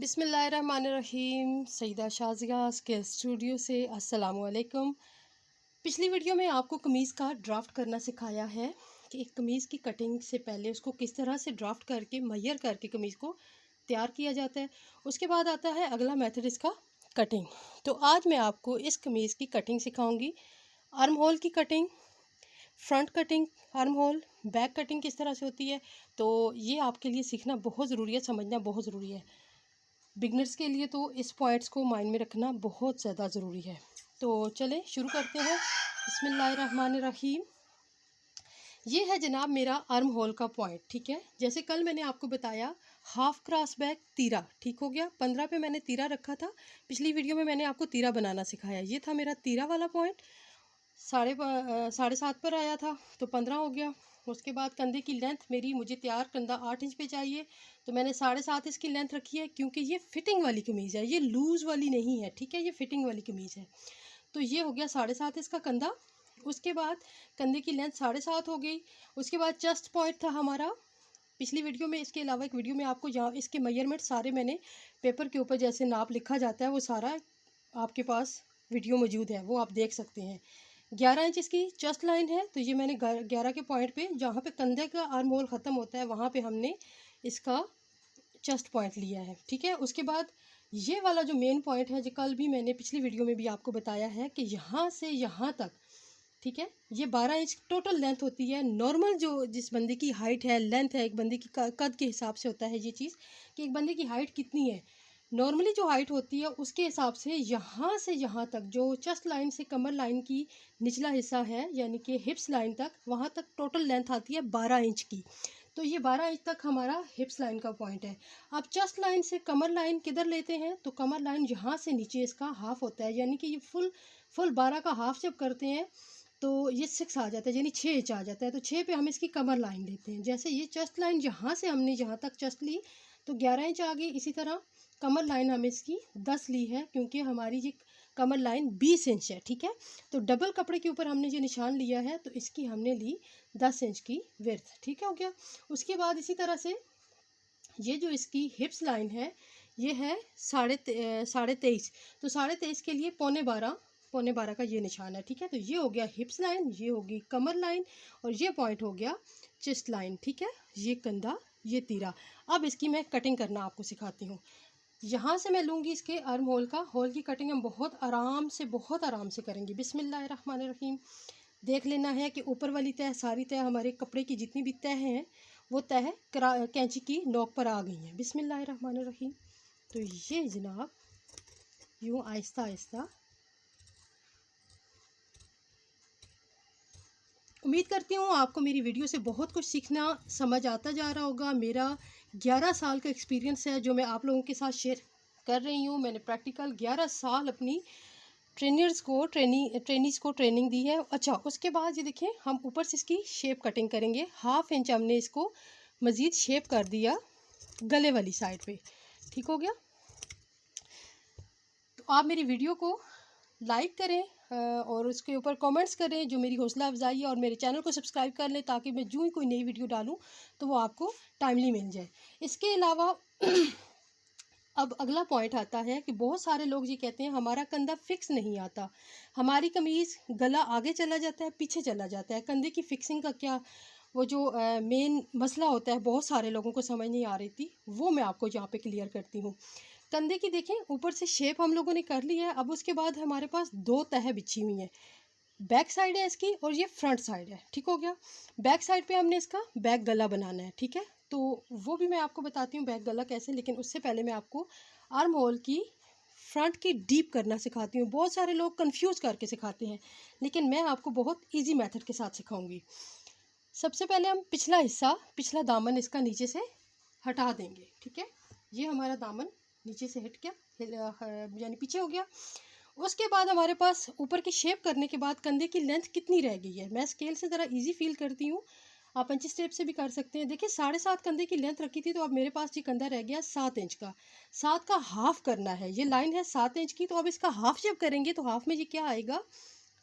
बिस्मिल्लाहिर्रहमानिर्रहीम। Saeeda Shazia skill studio से अस्सलामुअलैकुम। पिछली वीडियो में आपको कमीज़ का ड्राफ्ट करना सिखाया है कि एक कमीज़ की कटिंग से पहले उसको किस तरह से ड्राफ्ट करके मैयर करके कमीज़ को तैयार किया जाता है। उसके बाद आता है अगला मेथड इसका कटिंग। तो आज मैं आपको इस कमीज़ की कटिंग सिखाऊंगी। आर्म होल की cutting, front cutting, arm hole, back cutting किस तरह से होती है। तो ये आपके लिए सीखना बहुत ज़रूरी है, समझना बहुत ज़रूरी है। बिगनर्स के लिए तो इस पॉइंट्स को माइंड में रखना बहुत ज़्यादा ज़रूरी है। तो चलें शुरू करते हैं। बिस्मिल्लाहिर्रहमानिर्रहीम। ये है जनाब मेरा आर्म होल का पॉइंट, ठीक है। जैसे कल मैंने आपको बताया हाफ क्रॉस बैक तीरा, ठीक हो गया। 15 पे मैंने तीरा रखा था। पिछली वीडियो में मैंने आपको तीरा बनाना सिखाया। ये था मेरा तीरा वाला पॉइंट। 7.5 पर आया था तो 15 हो गया। उसके बाद कंधे की लेंथ मेरी, मुझे तैयार कंधा 8 इंच पे चाहिए, तो मैंने 7.5 इसकी लेंथ रखी है, क्योंकि ये फिटिंग वाली कमीज़ है, ये लूज़ वाली नहीं है, ठीक है। ये फिटिंग वाली कमीज़ है। तो ये हो गया 7.5 इसका कंधा। उसके बाद कंधे की लेंथ 7.5 हो गई। उसके बाद चेस्ट पॉइंट था हमारा। पिछली वीडियो में, इसके अलावा एक वीडियो में आपको यहाँ इसके मेजरमेंट सारे मैंने पेपर के ऊपर जैसे नाप लिखा जाता है वो सारा आपके पास वीडियो मौजूद है, वो आप देख सकते हैं। 11 इंच इसकी चेस्ट लाइन है। तो ये मैंने 11 के पॉइंट पे, जहाँ पे कंधे का आर्म होल ख़त्म होता है, वहाँ पे हमने इसका चेस्ट पॉइंट लिया है, ठीक है। उसके बाद ये वाला जो मेन पॉइंट है, जो कल भी मैंने पिछली वीडियो में भी आपको बताया है कि यहाँ से यहाँ तक, ठीक है, ये 12 इंच टोटल लेंथ होती है। नॉर्मल जो जिस बंदे की हाइट है, लेंथ है, एक बंदे की कद के हिसाब से होता है ये चीज़ कि एक बंदे की हाइट कितनी है। नॉर्मली जो हाइट होती है उसके हिसाब से यहाँ से यहाँ तक, जो चेस्ट लाइन से कमर लाइन की निचला हिस्सा है, यानी कि हिप्स लाइन तक, वहाँ तक टोटल लेंथ आती है 12 इंच की। तो ये 12 इंच तक हमारा हिप्स लाइन का पॉइंट है। अब चेस्ट लाइन से कमर लाइन किधर लेते हैं, तो कमर लाइन यहाँ से नीचे इसका हाफ होता है, यानी कि ये फुल 12 का हाफ जब करते हैं तो ये 6 आ जाता है, यानी 6 इंच आ जाता है। तो 6 पे हम इसकी कमर लाइन लेते हैं। जैसे ये चेस्ट लाइन यहाँ से हमने जहाँ तक चेस्ट ली तो 11 इंच आ गई। इसी तरह कमर लाइन हमें इसकी 10 ली है, क्योंकि हमारी ये कमर लाइन 20 इंच है, ठीक है। तो डबल कपड़े के ऊपर हमने जो निशान लिया है तो इसकी हमने ली 10 इंच की विड्थ, ठीक है, हो गया। उसके बाद इसी तरह से ये जो इसकी हिप्स लाइन है ये है 23.5। तो 23.5 के लिए 12.25 का ये निशान है, ठीक है। तो ये हो गया हिप्स लाइन, ये होगी कमर लाइन, और ये पॉइंट हो गया चेस्ट लाइन, ठीक है। ये कंधा, ये तीरा। अब इसकी मैं कटिंग करना आपको सिखाती हूँ। यहाँ से मैं लूँगी इसके आर्म होल का, होल की कटिंग हम बहुत आराम से करेंगे। बिस्मिल्लाहिर्रहमानिर्रहीम। देख लेना है कि यूपर वाली तह, सारी तह, हमारे कपड़े की जितनी भी तह हैं वो तह कैंची की नोक पर आ गई हैं। बिस्मिल्लाहिर्रहमानिर्रहीम। तो ये जनाब यूँ आहिस्ता आहिस्ता, उम्मीद करती हूँ आपको मेरी वीडियो से बहुत कुछ सीखना समझ आता जा रहा होगा। मेरा 11 साल का एक्सपीरियंस है जो मैं आप लोगों के साथ शेयर कर रही हूँ। मैंने प्रैक्टिकल 11 साल अपनी ट्रेनीज़ को ट्रेनिंग दी है। अच्छा, उसके बाद ये देखें, हम ऊपर से इसकी शेप कटिंग करेंगे। 1/2 इंच हमने इसको मज़ीद शेप कर दिया गले वाली साइड पे, ठीक हो गया। तो आप मेरी वीडियो को लाइक करें और उसके ऊपर कमेंट्स करें जो मेरी हौसला अफजाई है, और मेरे चैनल को सब्सक्राइब कर लें ताकि मैं जो ही कोई नई वीडियो डालूं तो वो आपको टाइमली मिल जाए। इसके अलावा अब अगला पॉइंट आता है कि बहुत सारे लोग ये कहते हैं हमारा कंधा फिक्स नहीं आता, हमारी कमीज़ गला आगे चला जाता है, पीछे चला जाता है। कंधे की फिक्सिंग का क्या, वो जो मेन मसला होता है, बहुत सारे लोगों को समझ नहीं आ रही थी, वो मैं आपको यहाँ पे क्लियर करती हूँ। कंधे की देखें, ऊपर से शेप हम लोगों ने कर ली है। अब उसके बाद हमारे पास 2 तह बिछी हुई हैं। बैक साइड है इसकी और ये फ्रंट साइड है, ठीक हो गया। बैक साइड पे हमने इसका बैक गला बनाना है, ठीक है। तो वो भी मैं आपको बताती हूँ बैक गला कैसे, लेकिन उससे पहले मैं आपको आर्म होल की फ्रंट की डीप करना सिखाती हूँ। बहुत सारे लोग कंफ्यूज करके सिखाते हैं, लेकिन मैं आपको बहुत ईजी मेथड के साथ सिखाऊंगी। सबसे पहले हम पिछला हिस्सा, पिछला दामन इसका नीचे से हटा देंगे, ठीक है। ये हमारा दामन नीचे से हट गया, यानी पीछे हो गया। उसके बाद हमारे पास ऊपर की शेप करने के बाद कंधे की लेंथ कितनी रह गई है, मैं स्केल से ज़रा इजी फील करती हूँ, आप इंची स्टेप से भी कर सकते हैं। देखिए 7.5 कंधे की लेंथ रखी थी, तो अब मेरे पास ये कंधा रह गया 7 इंच का। 7 का हाफ करना है, ये लाइन है 7 इंच की, तो अब इसका हाफ जब करेंगे तो हाफ में ये क्या आएगा,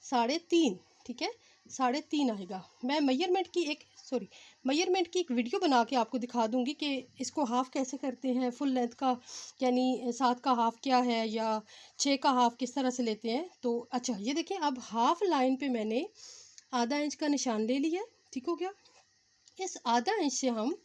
3.5, ठीक है, 3.5 आएगा। मैं मेजरमेंट की एक सॉरी मेजरमेंट की एक वीडियो बना के आपको दिखा दूंगी कि इसको हाफ़ कैसे करते हैं, फुल लेंथ का यानी 7 का हाफ़ क्या है या 6 का हाफ़ किस तरह से लेते हैं। तो अच्छा ये देखें, अब हाफ़ लाइन पे मैंने आधा इंच का निशान ले लिया, ठीक हो गया। इस आधा इंच से हम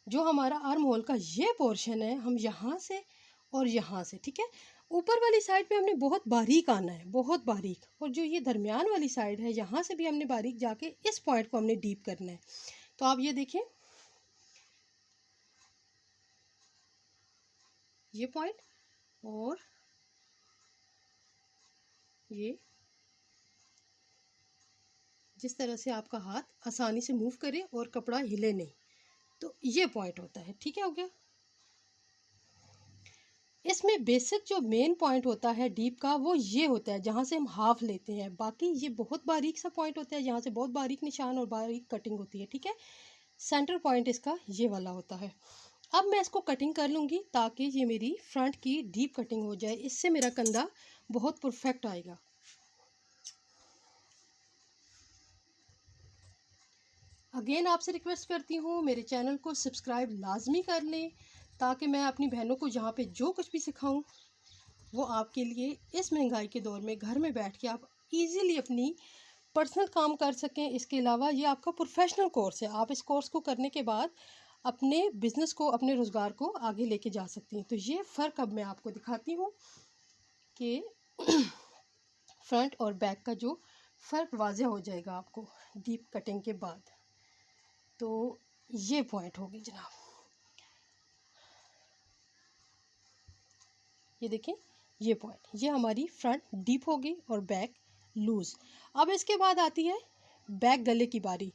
जो हमारा आर्म होल का ये पोर्शन है, हम यहाँ से और यहाँ से, ठीक है, ऊपर वाली साइड पे हमने बहुत बारीक आना है, बहुत बारीक, और जो ये दरमियान वाली साइड है यहाँ से भी हमने बारीक जाके इस पॉइंट को हमने डीप करना है। तो आप ये देखें, ये पॉइंट और ये, जिस तरह से आपका हाथ आसानी से मूव करे और कपड़ा हिले नहीं, तो ये पॉइंट होता है, ठीक है, हो गया। इसमें बेसिक जो मेन पॉइंट होता है डीप का वो ये होता है जहाँ से हम हाफ लेते हैं, बाकी ये बहुत बारीक सा पॉइंट होता है जहाँ से बहुत बारीक निशान और बारीक कटिंग होती है, ठीक है। सेंटर पॉइंट इसका ये वाला होता है। अब मैं इसको कटिंग कर लूँगी ताकि ये मेरी फ्रंट की डीप कटिंग हो जाए, इससे मेरा कंधा बहुत परफेक्ट आएगा। अगेन आपसे रिक्वेस्ट करती हूँ मेरे चैनल को सब्सक्राइब लाजमी कर लें ताकि मैं अपनी बहनों को यहाँ पे जो कुछ भी सिखाऊं वो आपके लिए इस महंगाई के दौर में घर में बैठ के आप इजीली अपनी पर्सनल काम कर सकें। इसके अलावा ये आपका प्रोफेशनल कोर्स है, आप इस कोर्स को करने के बाद अपने बिज़नेस को, अपने रोज़गार को आगे लेके जा सकती हैं। तो ये फ़र्क अब मैं आपको दिखाती हूँ कि फ्रंट और बैक का जो फ़र्क वाज़ह हो जाएगा आपको डीप कटिंग के बाद। तो ये पॉइंट होगी जनाब, ये देखें, ये पॉइंट, ये हमारी फ्रंट डीप होगी और बैक लूज़। अब इसके बाद आती है बैक गले की बारी।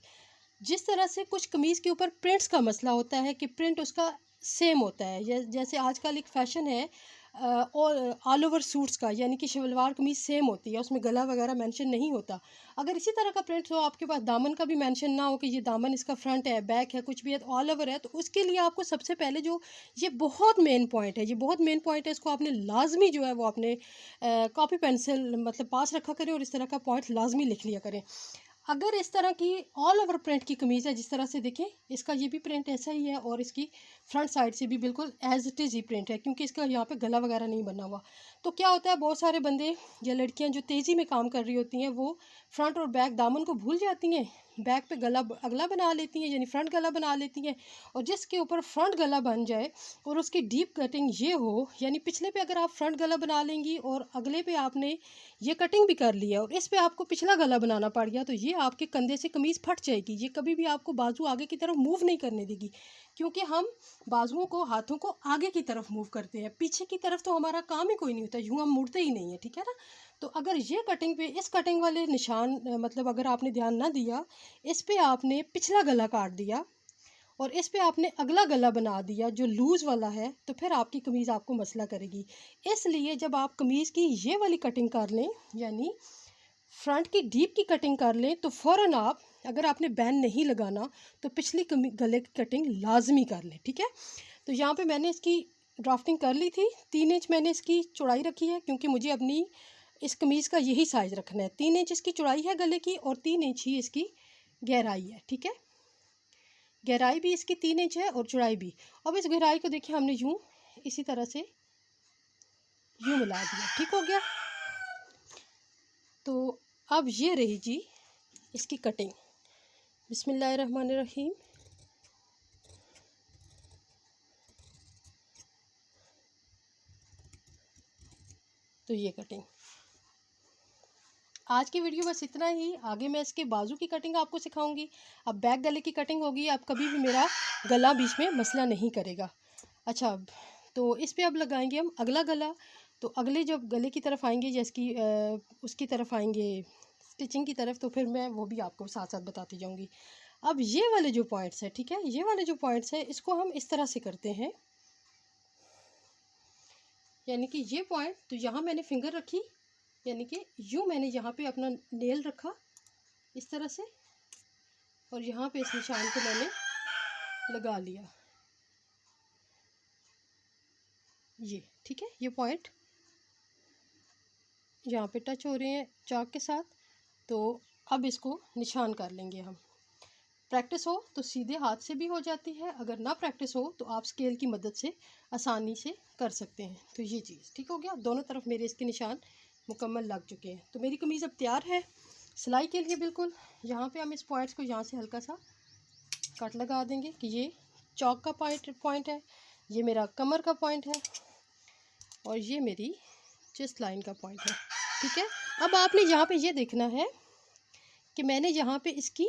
जिस तरह से कुछ कमीज़ के ऊपर प्रिंट्स का मसला होता है कि प्रिंट उसका सेम होता है, जैसे आजकल एक फ़ैशन है और ऑल ओवर सूट्स का, यानी कि शलवार कमीज़ सेम होती है, उसमें गला वगैरह मेंशन नहीं होता। अगर इसी तरह का प्रिंट हो, आपके पास दामन का भी मेंशन ना हो कि ये दामन इसका फ्रंट है, बैक है, कुछ भी है, तो ऑल ओवर है, तो उसके लिए आपको सबसे पहले जो ये बहुत मेन पॉइंट है, ये बहुत मेन पॉइंट है, इसको आपने लाजमी जो है वो अपने कॉपी पेंसिल मतलब पास रखा करें और इस तरह का पॉइंट लाजमी लिख लिया करें। अगर इस तरह की ऑल ओवर प्रिंट की कमीज़ है, जिस तरह से देखें, इसका ये भी प्रिंट ऐसा ही है और इसकी फ्रंट साइड से भी बिल्कुल एज इट इज़ ही प्रिंट है, क्योंकि इसका यहाँ पे गला वगैरह नहीं बना हुआ। तो क्या होता है, बहुत सारे बंदे या लड़कियाँ जो तेज़ी में काम कर रही होती हैं वो फ्रंट और बैक दामन को भूल जाती हैं, बैक पे गला अगला बना लेती हैं, यानी फ्रंट गला बना लेती हैं, और जिसके ऊपर फ्रंट गला बन जाए और उसकी डीप कटिंग ये हो, यानी पिछले पे अगर आप फ्रंट गला बना लेंगी और अगले पे आपने ये कटिंग भी कर लिया और इस पे आपको पिछला गला बनाना पड़ गया, तो ये आपके कंधे से कमीज़ फट जाएगी, ये कभी भी आपको बाजू आगे की तरफ मूव नहीं करने देगी, क्योंकि हम बाजुओं को, हाथों को आगे की तरफ मूव करते हैं, पीछे की तरफ तो हमारा काम ही कोई नहीं होता, यूँ हम मुड़ते ही नहीं है, ठीक है ना। तो अगर ये कटिंग पे इस कटिंग वाले निशान मतलब अगर आपने ध्यान ना दिया, इस पे आपने पिछला गला काट दिया और इस पे आपने अगला गला बना दिया जो लूज़ वाला है, तो फिर आपकी कमीज़ आपको मसला करेगी। इसलिए जब आप कमीज़ की ये वाली कटिंग कर लें, यानी फ्रंट की डीप की कटिंग कर लें, तो फ़ौरन आप, अगर आपने बैन नहीं लगाना तो पिछली गले की कटिंग लाजमी कर लें, ठीक है। तो यहाँ पे मैंने इसकी ड्राफ्टिंग कर ली थी, 3 इंच मैंने इसकी चौड़ाई रखी है, क्योंकि मुझे अपनी इस कमीज़ का यही साइज़ रखना है। 3 इंच इसकी चौड़ाई है गले की और 3 इंच ही इसकी गहराई है, ठीक है। गहराई भी इसकी 3 इंच है और चौड़ाई भी। अब इस गहराई को देखिए हमने यूँ इसी तरह से यूँ मिला दिया, ठीक हो गया। तो अब ये रही जी इसकी कटिंग। बिस्मिल्लाहिर्रहमानिर्रहीम। तो ये कटिंग, आज की वीडियो बस इतना ही। आगे मैं इसके बाजू की कटिंग आपको सिखाऊंगी। अब बैक गले की कटिंग होगी, अब कभी भी मेरा गला बीच में मसला नहीं करेगा। अच्छा, तो इस पे अब लगाएंगे हम अगला गला। तो अगले जब गले की तरफ आएंगे, जैसे कि उसकी तरफ आएंगे स्टिचिंग की तरफ, तो फिर मैं वो भी आपको साथ साथ बताती जाऊंगी। अब ये वाले जो पॉइंट्स है, ठीक है, ये वाले जो पॉइंट्स है इसको हम इस तरह से करते हैं, यानी कि ये पॉइंट, तो यहाँ मैंने फिंगर रखी, यानी कि यूँ मैंने यहाँ पे अपना नेल रखा इस तरह से, और यहाँ पे इस निशान को मैंने लगा लिया, ये ठीक है। ये पॉइंट यहाँ पे टच हो रहे हैं चाक के साथ, तो अब इसको निशान कर लेंगे हम। प्रैक्टिस हो तो सीधे हाथ से भी हो जाती है, अगर ना प्रैक्टिस हो तो आप स्केल की मदद से आसानी से कर सकते हैं। तो ये चीज़ ठीक हो गया, दोनों तरफ मेरे इसके निशान मुकम्मल लग चुके हैं। तो मेरी कमीज़ अब तैयार है सिलाई के लिए बिल्कुल। यहाँ पे हम इस पॉइंट्स को यहाँ से हल्का सा कट लगा देंगे कि ये चौक का पॉइंट है, ये मेरा कमर का पॉइंट है और ये मेरी चेस्ट लाइन का पॉइंट है। ठीक है, अब आपने यहाँ पे ये देखना है कि मैंने यहाँ पे इसकी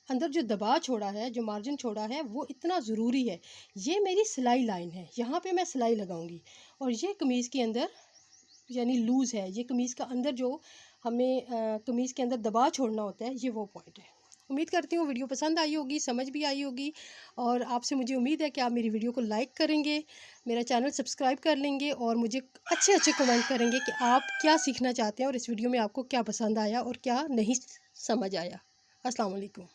अंदर जो दबाव छोड़ा है, जो मार्जिन छोड़ा है, वो इतना ज़रूरी है। ये मेरी सिलाई लाइन है, यहाँ पे मैं सिलाई लगाऊंगी और ये कमीज़ के अंदर यानी लूज़ है, ये कमीज़ का अंदर जो हमें कमीज़ के अंदर दबाव छोड़ना होता है, ये वो पॉइंट है। उम्मीद करती हूँ वीडियो पसंद आई होगी, समझ भी आई होगी और आपसे मुझे उम्मीद है कि आप मेरी वीडियो को लाइक करेंगे, मेरा चैनल सब्सक्राइब कर लेंगे और मुझे अच्छे अच्छे कमेंट करेंगे कि आप क्या सीखना चाहते हैं और इस वीडियो में आपको क्या पसंद आया और क्या नहीं समझ आया। अस्सलाम वालेकुम।